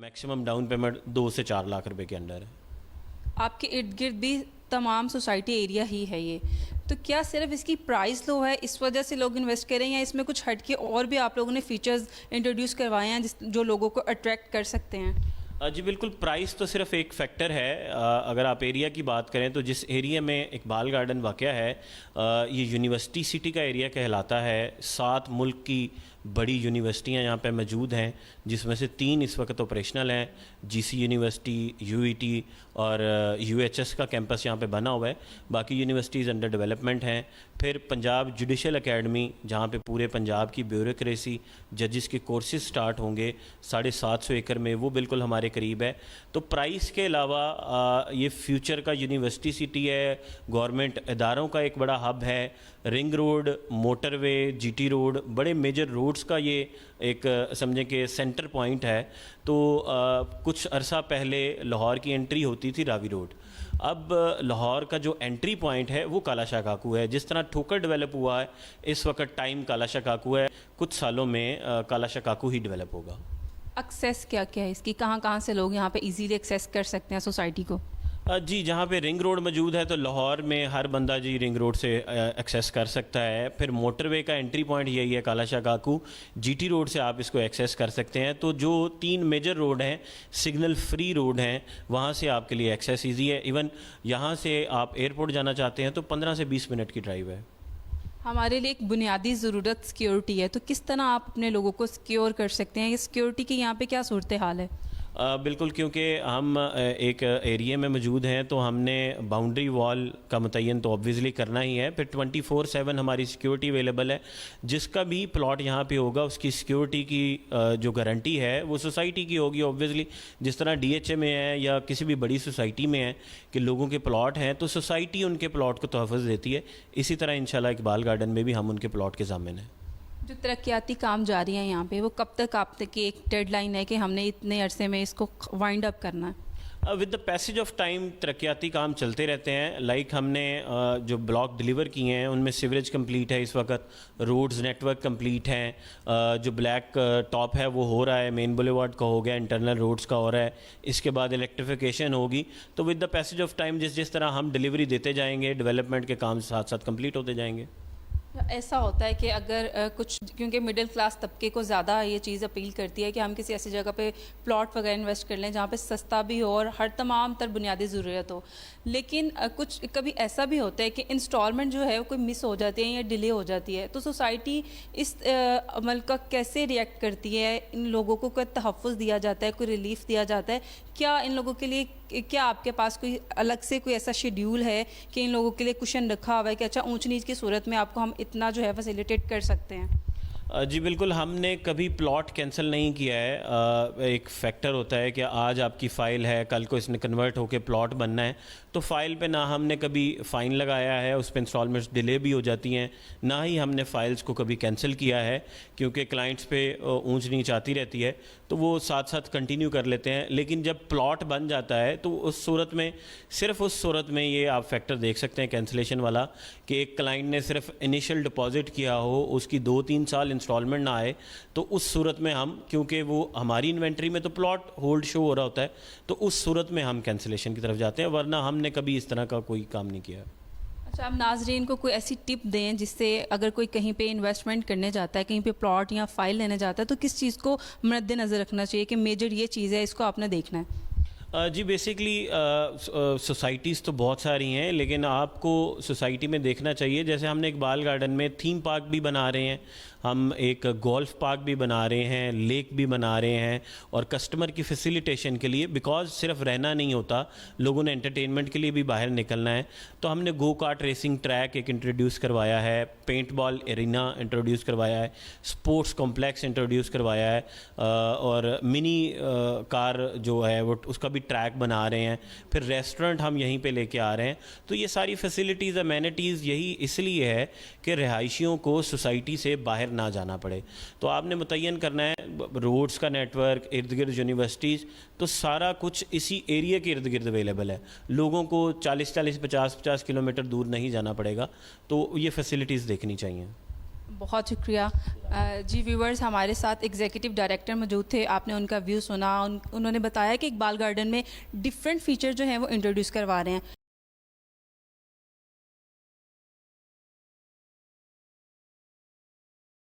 Maximum down payment 2 से 4 लाख रुपए के अंडर है। आपके इर्द गिर्द भी तमाम सोसाइटी एरिया ही है ये, तो क्या सिर्फ इसकी प्राइस लो है इस वजह से लोग इन्वेस्ट करें, या इसमें कुछ हट के और भी आप लोगों ने फीचर्स इंट्रोड्यूस करवाए हैं जो लोगों को अट्रैक्ट कर सकते हैं? जी बिल्कुल, प्राइस तो सिर्फ एक फैक्टर है। अगर आप एरिया की बात करें तो जिस एरिया में इकबाल गार्डन वाक़या है, ये यूनिवर्सिटी सिटी का एरिया कहलाता है। 7 मुल्क की बड़ी यूनिवर्सिटियां यहाँ पे मौजूद हैं, जिसमें से 3 इस वक्त ऑपरेशनल हैं। जीसी यूनिवर्सिटी, यूईटी और यूएचएस का कैंपस यहाँ पे बना हुआ है। बाकी यूनिवर्सिटीज़ अंडर डेवलपमेंट हैं। फिर पंजाब जुडिशल एकेडमी, जहाँ पे पूरे पंजाब की ब्यूरोक्रेसी, जजेस के कोर्सेज स्टार्ट होंगे 750 एकड़ में, वो बिल्कुल हमारे करीब है। तो प्राइस के अलावा ये फ्यूचर का यूनिवर्सिटी सिटी है, गवर्नमेंट इदारों का एक बड़ा हब है। Ring road, motorway, GT road, बड़े मेजर रोड्स का ये एक समझें कि सेंटर पॉइंट है। तो कुछ अरसा पहले लाहौर की एंट्री होती थी रावी रोड। अब लाहौर का जो एंट्री पॉइंट है वो काला शाह काकू है। जिस तरह ठोकर डेवलप हुआ है, इस वक्त टाइम काला शाह काकू है। कुछ सालों में काला शाह काकू ही डेवलप होगा। एक्सेस क्या क्या है इसकी, कहाँ कहाँ से लोग यहाँ पे इजीली एक्सेस कर सकते हैं सोसाइटी को? जी, जहाँ पे रिंग रोड मौजूद है तो लाहौर में हर बंदा जी रिंग रोड से एक्सेस कर सकता है। फिर मोटरवे का एंट्री पॉइंट यही है काला शाह काकू। जीटी रोड से आप इसको एक्सेस कर सकते हैं। तो जो 3 मेजर रोड हैं, सिग्नल फ्री रोड हैं, वहाँ से आपके लिए एक्सेस ईजी है। इवन यहाँ से आप एयरपोर्ट जाना चाहते हैं तो 15 से 20 मिनट की ड्राइव है। हमारे लिए एक बुनियादी ज़रूरत सिक्योरिटी है, तो किस तरह आप अपने लोगों को सिक्योर कर सकते हैं? ये सिक्योरिटी की यहाँ पे क्या सूरत हाल है? बिल्कुल, क्योंकि हम एक एरिया में मौजूद हैं तो हमने बाउंड्री वॉल का मुतय्यन तो ऑब्वियसली करना ही है। फिर 24/7 हमारी सिक्योरिटी अवेलेबल है। जिसका भी प्लॉट यहाँ पे होगा उसकी सिक्योरिटी की जो गारंटी है वो सोसाइटी की होगी ऑब्वियसली। जिस तरह डीएचए में है या किसी भी बड़ी सोसाइटी में है कि लोगों के प्लॉट हैं तो सोसाइटी उनके प्लॉट को तहफ़्फ़ुज़ देती है। इसी तरह इंशाल्लाह इकबाल गार्डन में भी हम उनके प्लॉट के ज़ामिन हैं। जो तरक्याती काम जारी हैं यहाँ पे, वो कब तक आप तक की एक डेडलाइन है कि हमने इतने अरसे में इसको वाइंड अप करना है? With the passage of time तरक्याती काम चलते रहते हैं। लाइक हमने जो ब्लॉक डिलीवर किए हैं उनमें सीवरेज कंप्लीट है इस वक्त, रोड्स नेटवर्क कंप्लीट हैं। जो ब्लैक टॉप है वो हो रहा है, मेन बुलेवार्ड का हो गया, इंटरनल रोड्स का हो रहा है। इसके बाद इलेक्ट्रिफिकेशन होगी। तो with the passage of time जिस तरह हम डिलीवरी देते जाएंगे, डेवलपमेंट के काम साथ साथ कंप्लीट होते जाएंगे। ऐसा होता है कि अगर कुछ, क्योंकि मिडिल क्लास तबके को ज़्यादा ये चीज़ अपील करती है कि हम किसी ऐसी जगह पे प्लॉट वगैरह इन्वेस्ट कर लें जहाँ पे सस्ता भी हो और हर तमाम तर बुनियादी ज़रूरत हो। लेकिन कुछ कभी ऐसा भी होता है कि इंस्टॉलमेंट जो है वो कोई मिस हो जाती है या डिले हो जाती है, तो सोसाइटी इस अमल का कैसे रिएक्ट करती है? इन लोगों को कोई तहफ़्फ़ुज़ दिया जाता है, कोई रिलीफ दिया जाता है क्या इन लोगों के लिए? क्या आपके पास कोई अलग से कोई ऐसा शेड्यूल है कि इन लोगों के लिए कुशन रखा हुआ है कि अच्छा ऊंच नीच की सूरत में आपको हम इतना जो है फैसिलिटेट कर सकते हैं? जी बिल्कुल, हमने कभी प्लॉट कैंसिल नहीं किया है। एक फैक्टर होता है कि आज आपकी फ़ाइल है, कल को इसने कन्वर्ट होकर प्लॉट बनना है, तो फ़ाइल पे ना हमने कभी फ़ाइन लगाया है, उस पर इंस्टॉलमेंट्स डिले भी हो जाती हैं, ना ही हमने फ़ाइल्स को कभी कैंसिल किया है। क्योंकि क्लाइंट्स पे ऊंच नीच आती रहती है तो वो साथ साथ कंटिन्यू कर लेते हैं। लेकिन जब प्लॉट बन जाता है तो उस सूरत में, सिर्फ उस सूरत में ये आप फैक्टर देख सकते हैं कैंसिलेशन वाला, कि एक क्लाइंट ने सिर्फ इनिशियल डिपॉजिट किया हो, उसकी 2-3 साल इंस्टॉलमेंट ना आए, तो उस सूरत में हम, क्योंकि वो हमारी इन्वेंट्री में तो प्लॉट होल्ड शो हो रहा होता है, तो उस सूरत में हम कैंसिलेशन की तरफ जाते हैं, वरना हमने कभी इस तरह का कोई काम नहीं किया। अच्छा, आप नाजरीन को कोई ऐसी टिप दें जिससे अगर कोई कहीं पे इन्वेस्टमेंट करने जाता है, कहीं पे प्लॉट या फाइल लेने जाता है, तो किस चीज़ को मद्देनज़र रखना चाहिए कि मेजर ये चीज़ है, इसको आपने देखना है? जी बेसिकली सोसाइटीज़ तो बहुत सारी हैं, लेकिन आपको सोसाइटी में देखना चाहिए। जैसे हमने इकबाल गार्डन में थीम पार्क भी बना रहे हैं, हम एक गोल्फ पार्क भी बना रहे हैं, लेक भी बना रहे हैं, और कस्टमर की फैसिलिटेशन के लिए, बिकॉज सिर्फ रहना नहीं होता, लोगों ने एंटरटेनमेंट के लिए भी बाहर निकलना है, तो हमने गो कार्ट रेसिंग ट्रैक एक इंट्रोड्यूस करवाया है, पेंट बॉल एरिना इंट्रोड्यूस करवाया है, स्पोर्ट्स कॉम्प्लेक्स इंट्रोड्यूस करवाया है, और मिनी कार जो है वो उसका भी ट्रैक बना रहे हैं। फिर रेस्टोरेंट हम यहीं पे लेके आ रहे हैं। तो ये सारी फैसिलिटीज़, अमेनिटीज़ यही इसलिए है कि रहायशियों को सोसाइटी से बाहर ना जाना पड़े। तो आपने मुतय्यन करना है रोड्स का नेटवर्क, इर्द गिर्द यूनिवर्सिटीज़, तो सारा कुछ इसी एरिया के इर्द गिर्द अवेलेबल है। लोगों को 40-40, 50-50 किलोमीटर दूर नहीं जाना पड़ेगा। तो ये फैसिलिटीज़ देखनी चाहिए। بہت شکریہ جی ویورز، ہمارے ساتھ ایگزیکٹو ڈائریکٹر موجود تھے، آپ نے ان کا ویو سنا، انہوں نے بتایا کہ اقبال گارڈن میں ڈفرینٹ فیچر جو ہیں وہ انٹروڈیوس کروا رہے ہیں.